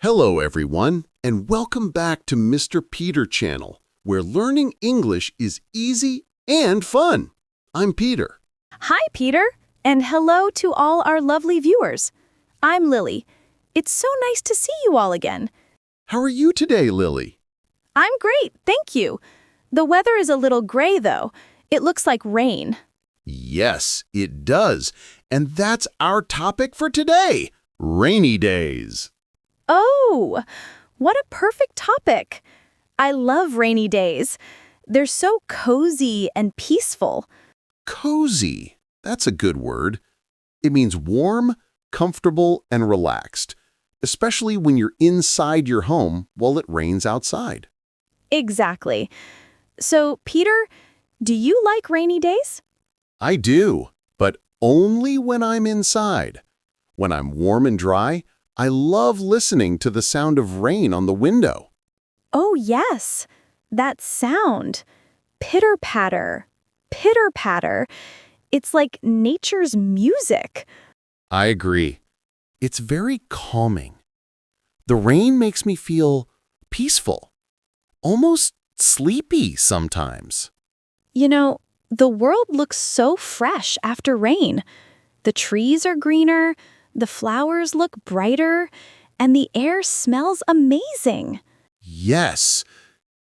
Hello everyone, and welcome back to Mr. Peter channel, where learning English is easy and fun. I'm Peter. Hi, Peter, and hello to all our lovely viewers. I'm Lily. It's so nice to see you all again. How are you today, Lily? I'm great, thank you. The weather is a little gray, though. It looks like rain. Yes, it does. And that's our topic for today, rainy days. Oh, what a perfect topic. I love rainy days. They're so cozy and peaceful. Cozy, that's a good word. It means warm, comfortable, and relaxed, especially when you're inside your home while it rains outside. Exactly. So, Peter, do you like rainy days? I do, but only when I'm inside. When I'm warm and dry, I love listening to the sound of rain on the window. Oh, yes. That sound. Pitter-patter. Pitter-patter. It's like nature's music. I agree. It's very calming. The rain makes me feel peaceful, almost sleepy sometimes. You know, the world looks so fresh after rain. The trees are greener, the flowers look brighter, and the air smells amazing. Yes,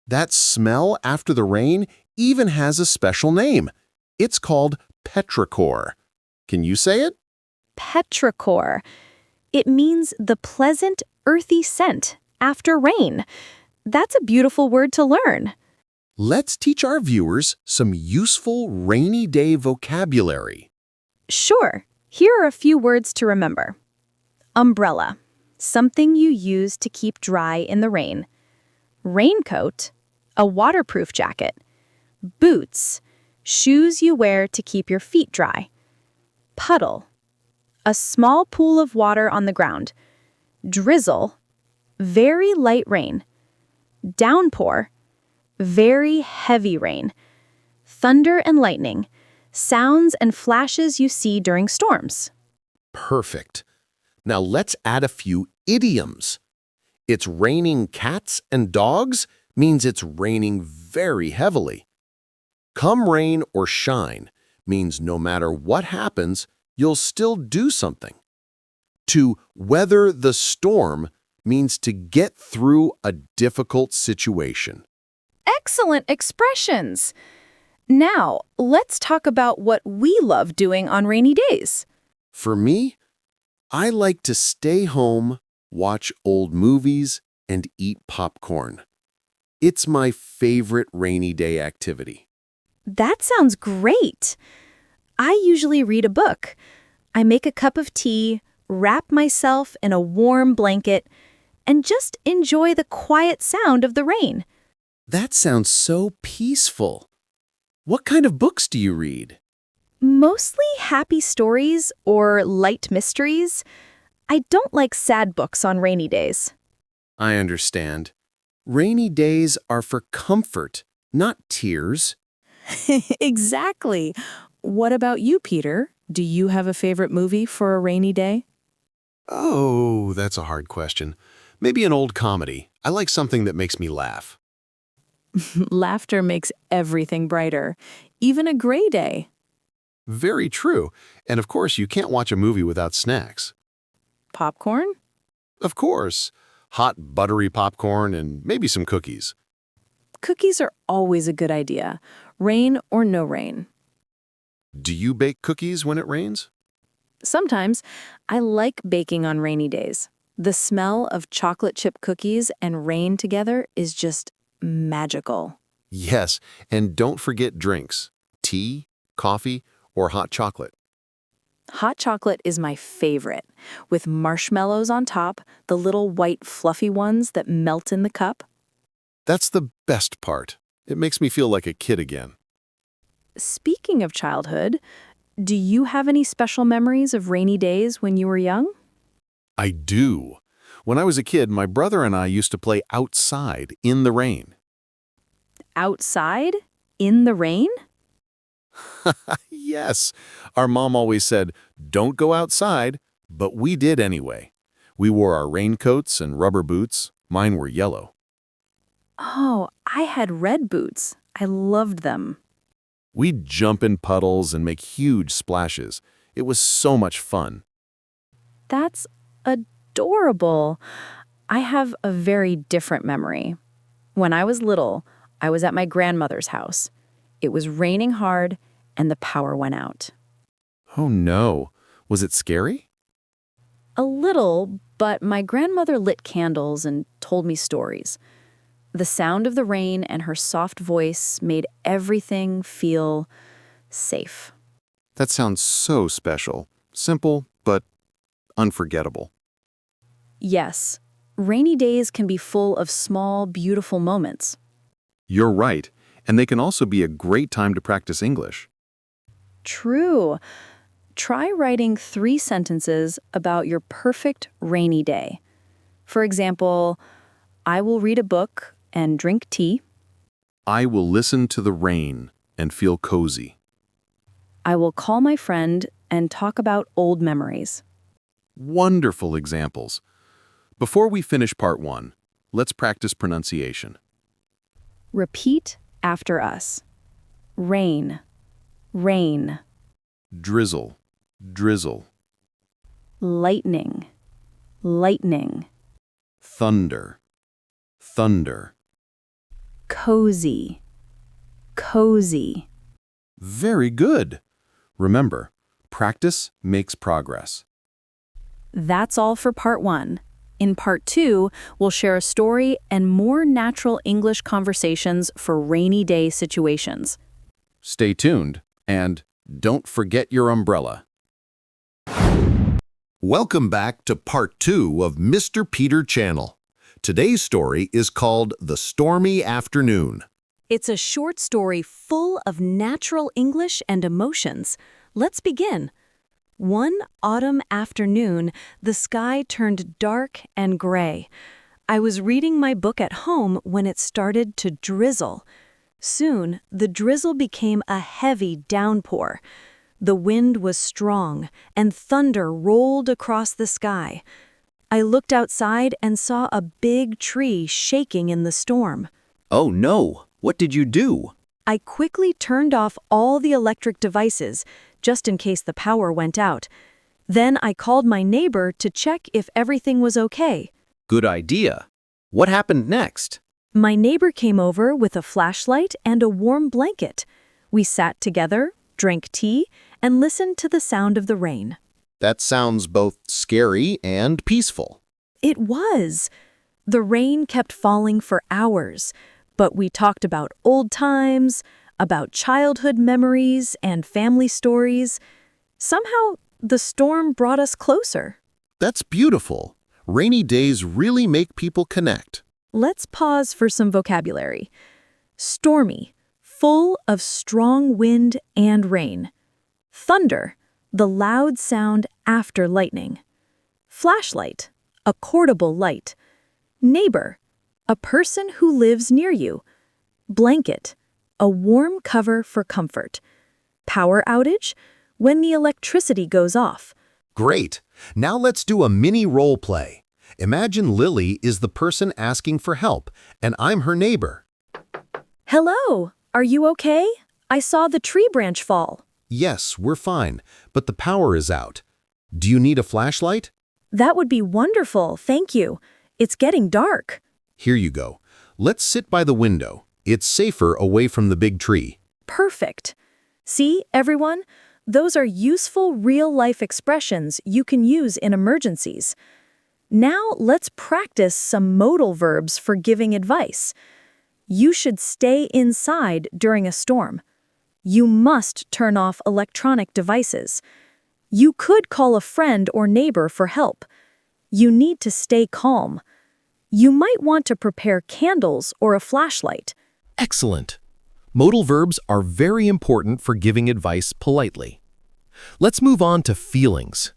that smell after the rain even has a special name. It's called petrichor. Can you say it? Petrichor. It means the pleasant, earthy scent after rain. That's a beautiful word to learn. Let's teach our viewers some useful rainy day vocabulary. Sure. Here are a few words to remember. Umbrella, something you use to keep dry in the rain. Raincoat, a waterproof jacket. Boots, shoes you wear to keep your feet dry. Puddle, a small pool of water on the ground. Drizzle, very light rain. Downpour, very heavy rain. Thunder and lightning, sounds and flashes you see during storms. Perfect. Now let's add a few idioms. It's raining cats and dogs means it's raining very heavily. Come rain or shine means no matter what happens, you'll still do something. To weather the storm means to get through a difficult situation. Excellent expressions! Now, let's talk about what we love doing on rainy days. For me, I like to stay home, watch old movies, and eat popcorn. It's my favorite rainy day activity. That sounds great! I usually read a book. I make a cup of tea, wrap myself in a warm blanket, and just enjoy the quiet sound of the rain. That sounds so peaceful. What kind of books do you read? Mostly happy stories or light mysteries. I don't like sad books on rainy days. I understand. Rainy days are for comfort, not tears. Exactly. What about you, Peter? Do you have a favorite movie for a rainy day? Oh, that's a hard question. Maybe an old comedy. I like something that makes me laugh. Laughter makes everything brighter, even a gray day. Very true. And of course, you can't watch a movie without snacks. Popcorn? Of course. Hot, buttery popcorn and maybe some cookies. Cookies are always a good idea, rain or no rain. Do you bake cookies when it rains? Sometimes I like baking on rainy days. The smell of chocolate chip cookies and rain together is just magical. Yes, and don't forget drinks. Tea, coffee, or hot chocolate. Hot chocolate is my favorite, with marshmallows on top, the little white fluffy ones that melt in the cup. That's the best part. It makes me feel like a kid again. Speaking of childhood, do you have any special memories of rainy days when you were young? I do. When I was a kid, my brother and I used to play outside in the rain. Outside? In the rain? Yes. Our mom always said, don't go outside, but we did anyway. We wore our raincoats and rubber boots. Mine were yellow. Oh, I had red boots. I loved them. We'd jump in puddles and make huge splashes. It was so much fun. That's adorable. I have a very different memory. When I was little, I was at my grandmother's house. It was raining hard and the power went out. Oh no. Was it scary? A little, but my grandmother lit candles and told me stories. The sound of the rain and her soft voice made everything feel safe. That sounds so special. Simple, but unforgettable. Yes, rainy days can be full of small, beautiful moments. You're right, and they can also be a great time to practice English. True. Try writing 3 sentences about your perfect rainy day. For example, I will read a book and drink tea. I will listen to the rain and feel cozy. I will call my friend and talk about old memories. Wonderful examples. Before we finish part 1, let's practice pronunciation. Repeat after us. Rain, rain. Drizzle, drizzle. Lightning, lightning. Thunder, thunder. Cozy, cozy. Very good. Remember, practice makes progress. That's all for part 1. In part 2, we'll share a story and more natural English conversations for rainy day situations. Stay tuned, and don't forget your umbrella. Welcome back to part 2 of Mr. Peter Channel. Today's story is called The Stormy Afternoon. It's a short story full of natural English and emotions. Let's begin. One autumn afternoon, the sky turned dark and gray. I was reading my book at home when it started to drizzle. Soon, the drizzle became a heavy downpour. The wind was strong, and thunder rolled across the sky. I looked outside and saw a big tree shaking in the storm. Oh no! What did you do? I quickly turned off all the electric devices, just in case the power went out. Then I called my neighbor to check if everything was okay. Good idea. What happened next? My neighbor came over with a flashlight and a warm blanket. We sat together, drank tea, and listened to the sound of the rain. That sounds both scary and peaceful. It was. The rain kept falling for hours, but we talked about old times, about childhood memories and family stories. Somehow, the storm brought us closer. That's beautiful. Rainy days really make people connect. Let's pause for some vocabulary. Stormy, full of strong wind and rain. Thunder, the loud sound after lightning. Flashlight, a portable light. Neighbor, a person who lives near you. Blanket, a warm cover for comfort. Power outage, when the electricity goes off. Great. Now let's do a mini role play. Imagine Lily is the person asking for help, and I'm her neighbor. Hello, are you okay? I saw the tree branch fall. Yes, we're fine, but the power is out. Do you need a flashlight? That would be wonderful, thank you. It's getting dark. Here you go. Let's sit by the window. It's safer away from the big tree. Perfect. See, everyone? Those are useful real-life expressions you can use in emergencies. Now let's practice some modal verbs for giving advice. You should stay inside during a storm. You must turn off electronic devices. You could call a friend or neighbor for help. You need to stay calm. You might want to prepare candles or a flashlight. Excellent. Modal verbs are very important for giving advice politely. Let's move on to feelings.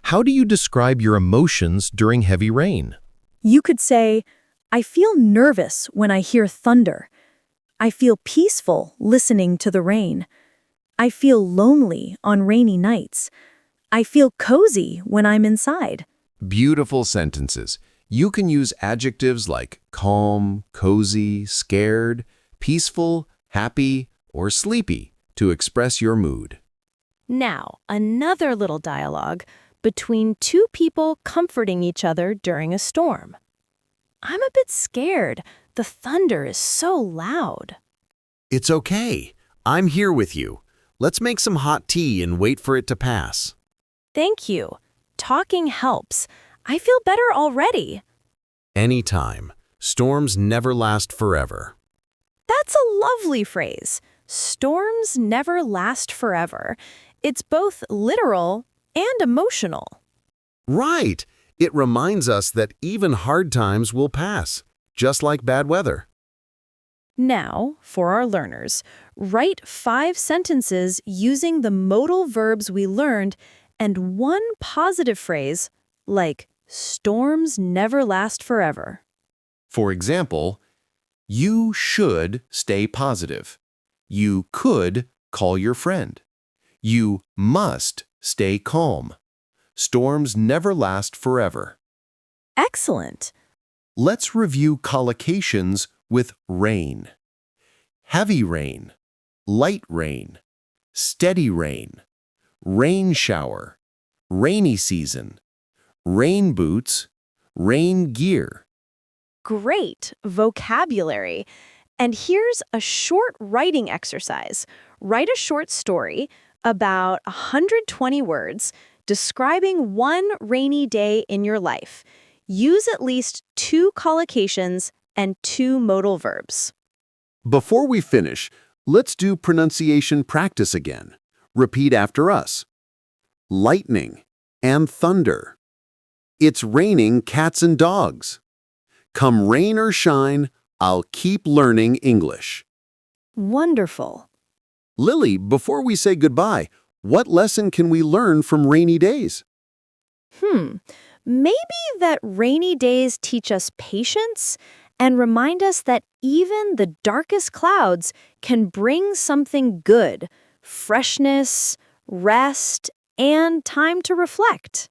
How do you describe your emotions during heavy rain? You could say, I feel nervous when I hear thunder. I feel peaceful listening to the rain. I feel lonely on rainy nights. I feel cozy when I'm inside. Beautiful sentences. You can use adjectives like calm, cozy, scared, peaceful, happy, or sleepy to express your mood. Now, another little dialogue between two people comforting each other during a storm. I'm a bit scared. The thunder is so loud. It's okay. I'm here with you. Let's make some hot tea and wait for it to pass. Thank you. Talking helps. I feel better already. Anytime. Storms never last forever. That's a lovely phrase. Storms never last forever. It's both literal and emotional. Right. It reminds us that even hard times will pass, just like bad weather. Now, for our learners, write 5 sentences using the modal verbs we learned and one positive phrase, like, storms never last forever. For example, you should stay positive. You could call your friend. You must stay calm. Storms never last forever. Excellent. Let's review collocations with rain. Heavy rain, light rain, steady rain, rain shower, rainy season, rain boots, rain gear. Great vocabulary. And here's a short writing exercise. Write a short story, about 120 words, describing one rainy day in your life. Use at least 2 collocations and 2 modal verbs. Before we finish, let's do pronunciation practice again. Repeat after us. Lightning and thunder. It's raining cats and dogs. Come rain or shine, I'll keep learning English. Wonderful. Lily, before we say goodbye, what lesson can we learn from rainy days? Maybe that rainy days teach us patience and remind us that even the darkest clouds can bring something good, freshness, rest, and time to reflect.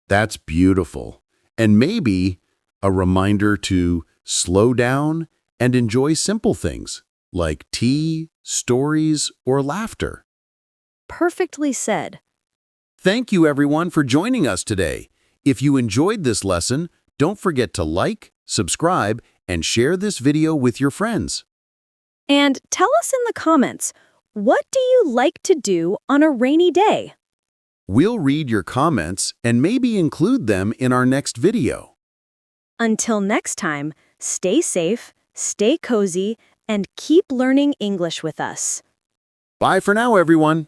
That's beautiful. And maybe a reminder to slow down and enjoy simple things like tea, stories, or laughter. Perfectly said. Thank you everyone for joining us today. If you enjoyed this lesson, don't forget to like, subscribe, and share this video with your friends. And tell us in the comments, what do you like to do on a rainy day? We'll read your comments and maybe include them in our next video. Until next time, stay safe, stay cozy, and keep learning English with us. Bye for now, everyone.